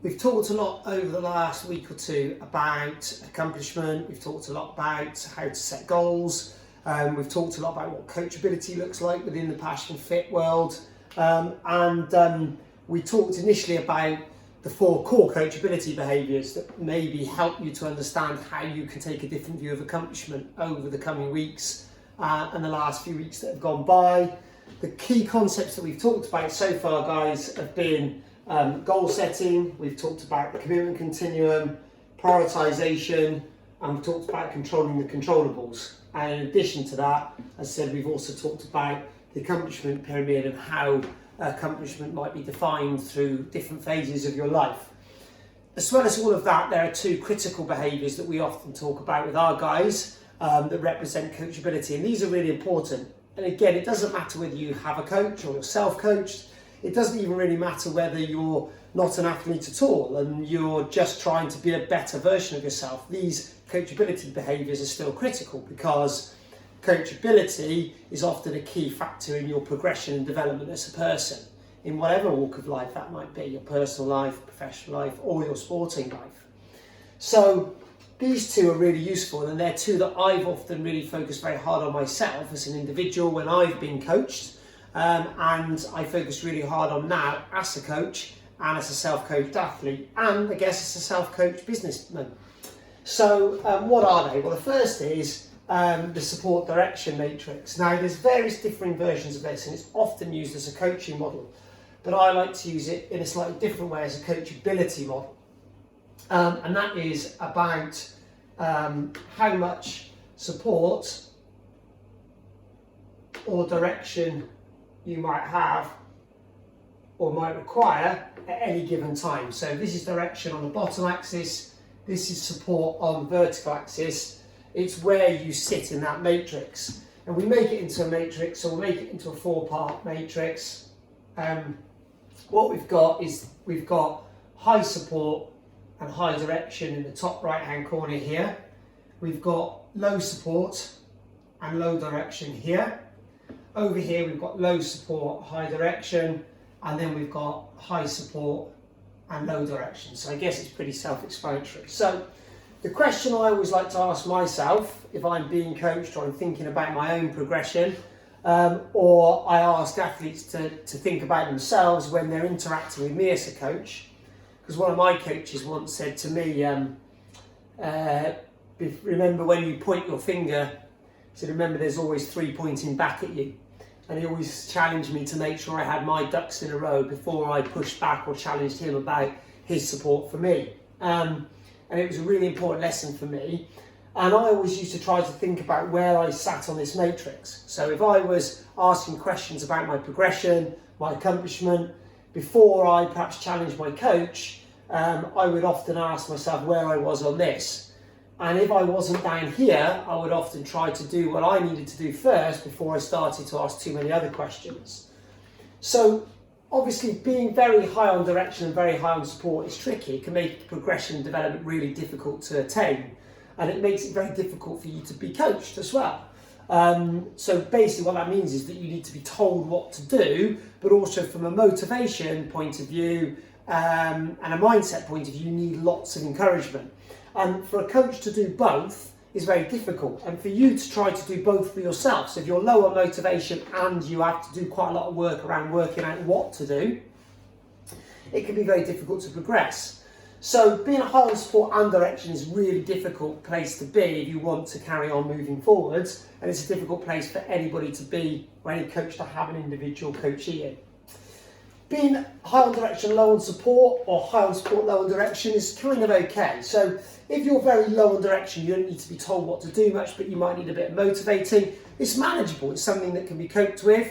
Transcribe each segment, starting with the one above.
We've talked a lot over the last week or two about accomplishment. We've talked a lot about how to set goals. We've talked a lot about what coachability looks like within the passion fit world. We talked initially about the 4 core coachability behaviours that maybe help you to understand how you can take a different view of accomplishment over the coming weeks and the last few weeks that have gone by. The key concepts that we've talked about so far, guys, have been goal setting. We've talked about the commitment continuum, prioritisation, and we've talked about controlling the controllables. And in addition to that, as I said, we've also talked about the accomplishment pyramid and how accomplishment might be defined through different phases of your life. As well as all of that, there are 2 critical behaviours that we often talk about with our guys that represent coachability, and these are really important. And again, it doesn't matter whether you have a coach or you're self-coached. It doesn't even really matter whether you're not an athlete at all and you're just trying to be a better version of yourself. These coachability behaviours are still critical because coachability is often a key factor in your progression and development as a person in whatever walk of life that might be, your personal life, professional life, or your sporting life. So these 2 are really useful, and they're 2 that I've often really focused very hard on myself as an individual when I've been coached. And I focus really hard on now as a coach and as a self-coached athlete and I guess as a self-coached businessman. So what are they? Well, the first is the support direction matrix. Now there's various differing versions of this and it's often used as a coaching model, but I like to use it in a slightly different way as a coachability model. And that is about how much support or direction you might have or might require at any given time. So this is direction on the bottom axis, this is support on the vertical axis. It's where you sit in that matrix. And we make it into a matrix, or we'll make it into a 4-part matrix. What we've got is we've got high support and high direction in the top right hand corner here. We've got low support and low direction here. Over here we've got low support, high direction, and then we've got high support and low direction. So I guess it's pretty self-explanatory. So the question I always like to ask myself if I'm being coached or I'm thinking about my own progression, or I ask athletes to think about themselves when they're interacting with me as a coach, because one of my coaches once said to me, remember when you point your finger, he said, remember there's always 3 pointing back at you. And he always challenged me to make sure I had my ducks in a row before I pushed back or challenged him about his support for me. And it was a really important lesson for me. And I always used to try to think about where I sat on this matrix. So if I was asking questions about my progression, my accomplishment, before I perhaps challenged my coach, I would often ask myself where I was on this. And if I wasn't down here, I would often try to do what I needed to do first before I started to ask too many other questions. So obviously being very high on direction and very high on support is tricky. It can make progression and development really difficult to attain. And it makes it very difficult for you to be coached as well. So basically what that means is that you need to be told what to do, but also from a motivation point of view and a mindset point of view, you need lots of encouragement. And for a coach to do both is very difficult. And for you to try to do both for yourself, so if you're low on motivation and you have to do quite a lot of work around working out what to do, it can be very difficult to progress. So being high on support and direction is a really difficult place to be if you want to carry on moving forwards. And it's a difficult place for anybody to be, or any coach to have an individual coachee in. Being high on direction, low on support, or high on support, low on direction is kind of okay. So if you're very low on direction, you don't need to be told what to do much, but you might need a bit of motivating. It's manageable. It's something that can be coped with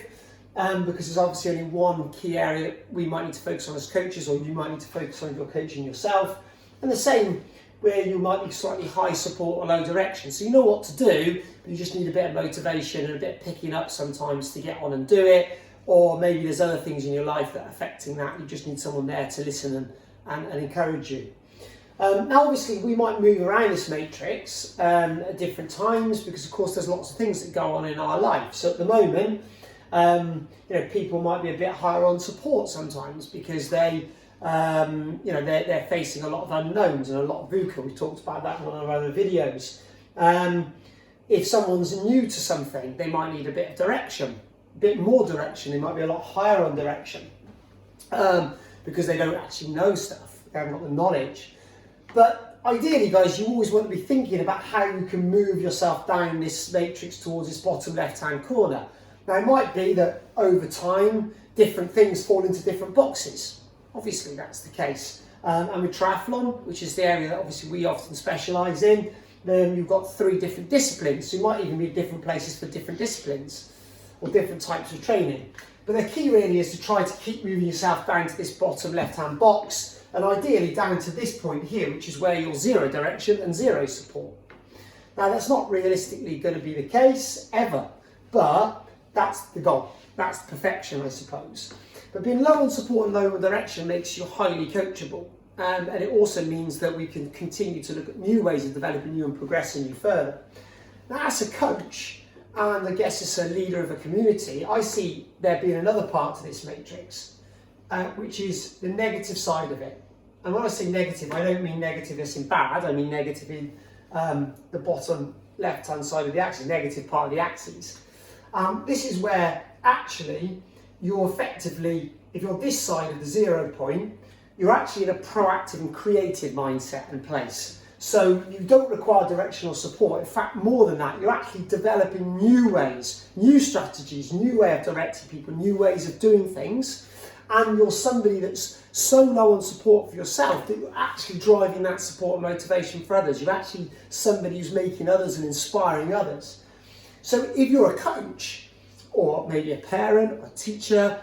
because there's obviously only one key area that we might need to focus on as coaches, or you might need to focus on if you're coaching yourself. And the same where you might be slightly high support or low direction. So you know what to do, but you just need a bit of motivation and a bit of picking up sometimes to get on and do it. Or maybe there's other things in your life that are affecting that. You just need someone there to listen and encourage you. Now, obviously, we might move around this matrix at different times because, of course, there's lots of things that go on in our life. So at the moment, people might be a bit higher on support sometimes because they they're facing a lot of unknowns and a lot of VUCA. We talked about that in one of our other videos. If someone's new to something, they might need a bit of direction, a bit more direction. They might be a lot higher on direction because they don't actually know stuff. They haven't got the knowledge. But ideally, guys, you always want to be thinking about how you can move yourself down this matrix towards this bottom left-hand corner. Now, it might be that over time, different things fall into different boxes. Obviously, that's the case. And with triathlon, which is the area that obviously we often specialise in, then you've got 3 different disciplines. So you might even be different places for different disciplines or different types of training. But the key really is to try to keep moving yourself down to this bottom left-hand box, and ideally down to this point here, which is where you're 0 direction and 0 support. Now, that's not realistically going to be the case ever, but that's the goal. That's perfection, I suppose. But being low on support and low on direction makes you highly coachable. And it also means that we can continue to look at new ways of developing you and progressing you further. Now, as a coach, and I guess as a leader of a community, I see there being another part to this matrix, which is the negative side of it. And when I say negative, I don't mean negative as in bad, I mean negative in the bottom left-hand side of the axis, negative part of the axis. This is where actually you're effectively, if you're this side of the 0 point, you're actually in a proactive and creative mindset and place. So you don't require directional support. In fact, more than that, you're actually developing new ways, new strategies, new way of directing people, new ways of doing things. And you're somebody that's so low on support for yourself that you're actually driving that support and motivation for others. You're actually somebody who's making others and inspiring others. So if you're a coach, or maybe a parent, or a teacher,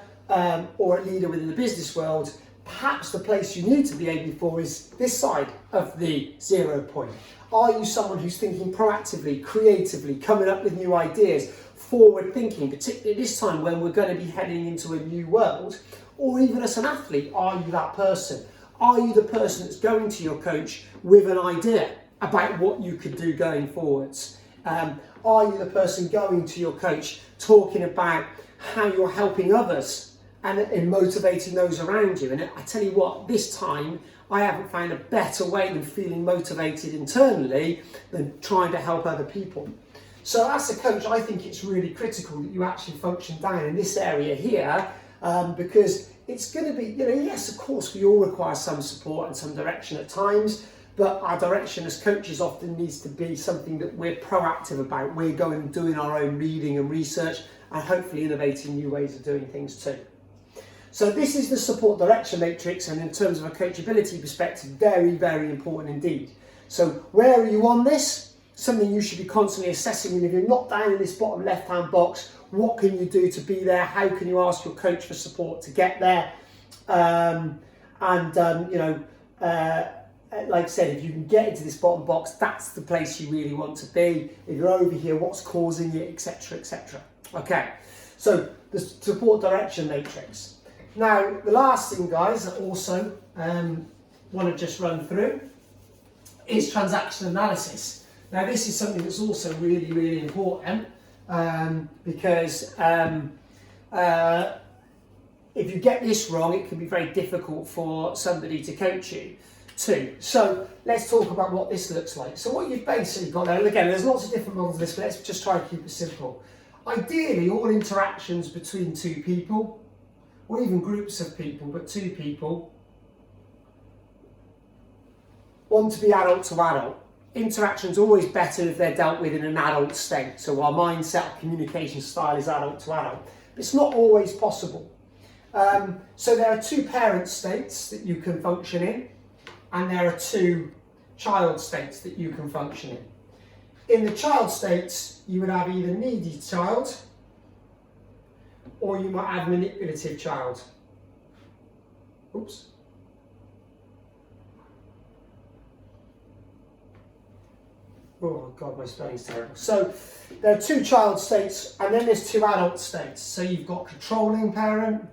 or a leader within the business world, perhaps the place you need to be aiming for is this side of the 0 point. Are you someone who's thinking proactively, creatively, coming up with new ideas, forward thinking, particularly at this time when we're going to be heading into a new world? Or even as an athlete, are you that person? Are you the person that's going to your coach with an idea about what you could do going forwards? Are you the person going to your coach talking about how you're helping others and motivating those around you? And I tell you what, this time I haven't found a better way than feeling motivated internally than trying to help other people. So as a coach, I think it's really critical that you actually function down in this area here, because it's going to be, yes, of course, we all require some support and some direction at times, but our direction as coaches often needs to be something that we're proactive about. We're going and doing our own reading and research and hopefully innovating new ways of doing things too. So this is the support direction matrix, and in terms of a coachability perspective, very, very important indeed. So where are you on this? Something you should be constantly assessing. And if you're not down in this bottom left-hand box, what can you do to be there? How can you ask your coach for support to get there? Like I said, if you can get into this bottom box, that's the place you really want to be. If you're over here, what's causing it, etc., etc. Okay, so the support direction matrix. Now, the last thing, guys, I also want to just run through is transaction analysis. Now, this is something that's also really, really important because if you get this wrong, it can be very difficult for somebody to coach you too. So let's talk about what this looks like. So what you've basically got there, and again, there's lots of different models of this, but let's just try to keep it simple. Ideally, all interactions between 2 people, or even groups of people, but 2 people, want to be adult to adult. Interaction's always better if they're dealt with in an adult state. So our mindset, communication style is adult to adult. But it's not always possible. So there are 2 parent states that you can function in, and there are 2 child states that you can function in. In the child states, you would have either needy child, or you might have manipulative child. Oops. Oh God, my spelling's terrible. So there are 2 child states, and then there's 2 adult states. So you've got controlling parent,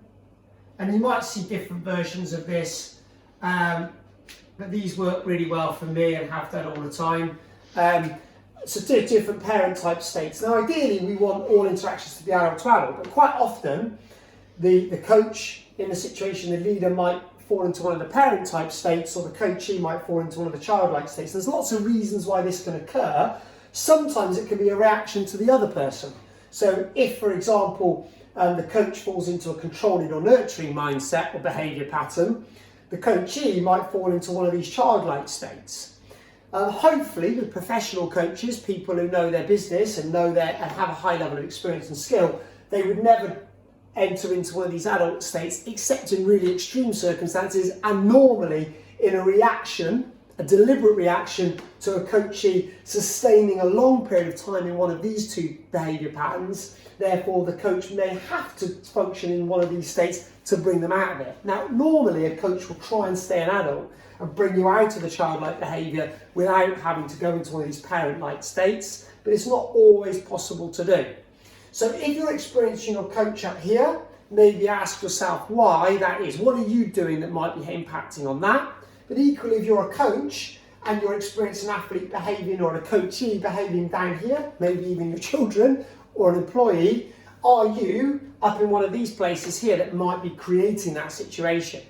and you might see different versions of this, but these work really well for me and have done all the time. So 2 different parent type states. Now ideally we want all interactions to be adult to adult, but quite often the coach in the situation, the leader might fall into one of the parent type states, or the coachee might fall into one of the childlike states. There's lots of reasons why this can occur. Sometimes it can be a reaction to the other person. So if, for example, the coach falls into a controlling or nurturing mindset or behaviour pattern, the coachee might fall into one of these childlike states. Hopefully, with professional coaches, people who know their business and and have a high level of experience and skill, they would never enter into one of these adult states except in really extreme circumstances, and normally in a reaction, a deliberate reaction to a coachee sustaining a long period of time in one of these two behaviour patterns. Therefore, the coach may have to function in one of these states to bring them out of it. Now, normally a coach will try and stay an adult and bring you out of the childlike behaviour without having to go into one of these parent-like states, but it's not always possible to do. So if you're experiencing your coach up here, maybe ask yourself why that is. What are you doing that might be impacting on that? But equally, if you're a coach and you're experiencing an athlete behaving, or a coachee behaving down here, maybe even your children or an employee, are you up in one of these places here that might be creating that situation?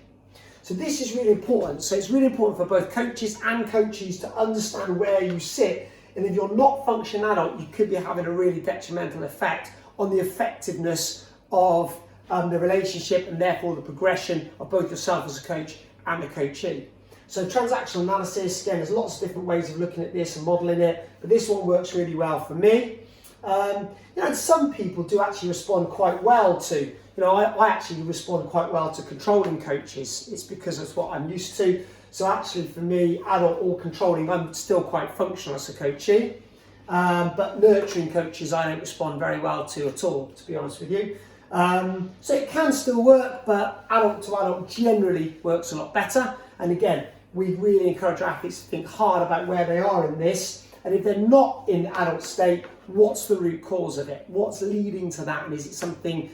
So this is really important. So it's really important for both coaches and coachees to understand where you sit. And if you're not functioning adult, you could be having a really detrimental effect on the effectiveness of the relationship, and therefore the progression of both yourself as a coach and the coachee. So transactional analysis, again, there's lots of different ways of looking at this and modelling it, but this one works really well for me. And some people do actually respond quite well to, I actually respond quite well to controlling coaches. It's because that's what I'm used to. So actually for me, adult or controlling, I'm still quite functional as a coachee. But nurturing coaches, I don't respond very well to at all, to be honest with you. So it can still work, but adult to adult generally works a lot better. And again, we really encourage our athletes to think hard about where they are in this. And if they're not in the adult state, what's the root cause of it? What's leading to that? And is it something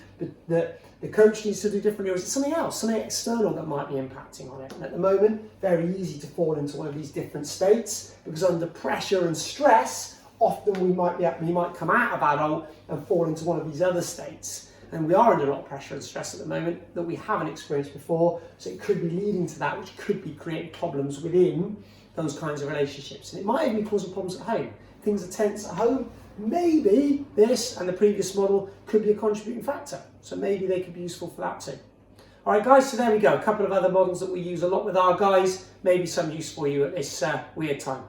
that the coach needs to do differently, or is it something else, something external that might be impacting on it? And at the moment, very easy to fall into one of these different states, because under pressure and stress, often we might come out of adult and fall into one of these other states. And we are under a lot of pressure and stress at the moment that we haven't experienced before, so it could be leading to that, which could be creating problems within those kinds of relationships. And it might even be causing problems at home. Things are tense at home. Maybe this and the previous model could be a contributing factor. So maybe they could be useful for that too. All right, guys, so there we go. A couple of other models that we use a lot with our guys. Maybe some use for you at this weird time.